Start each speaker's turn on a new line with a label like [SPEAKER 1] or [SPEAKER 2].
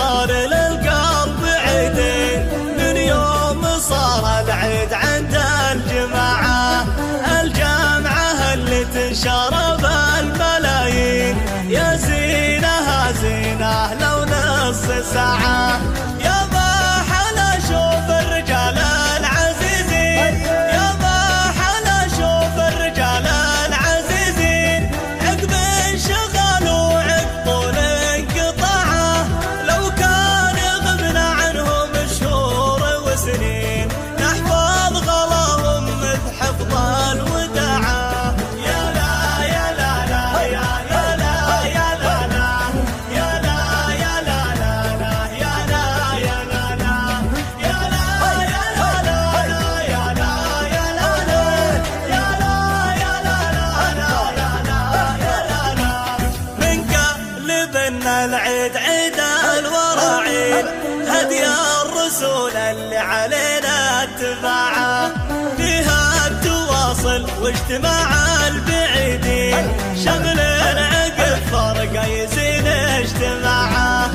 [SPEAKER 1] صار للقلب عيدين، من يوم صار العيد عند الجماعة، الجامعة اللي تنشرب الملايين، يا زينها زينة لو نص ساعة، يا ما حلا شوف الرجال العزيزين، يا ما حلا شوف الرجال العزيزين، عقب انشغال وعقب طول انقطاعه، لو كان غبنا عنهم شهور وسنين، نحفظ غلاهم مثل حفظ الوداعة. يا لا يا لا لا يا لا يا لا لا يا لا يا لا لا يا لا يا لا لا يا لا يا لا لا يا لا يا لا لا يا لا يا لا لا يا لا لا. من قلب ان العيد عيد الوراعين، هدي الرسول اللي علينا اتباعه، فيها التواصل واجتماع البعيدين، شمل عقب فرقه يزين اجتماعه.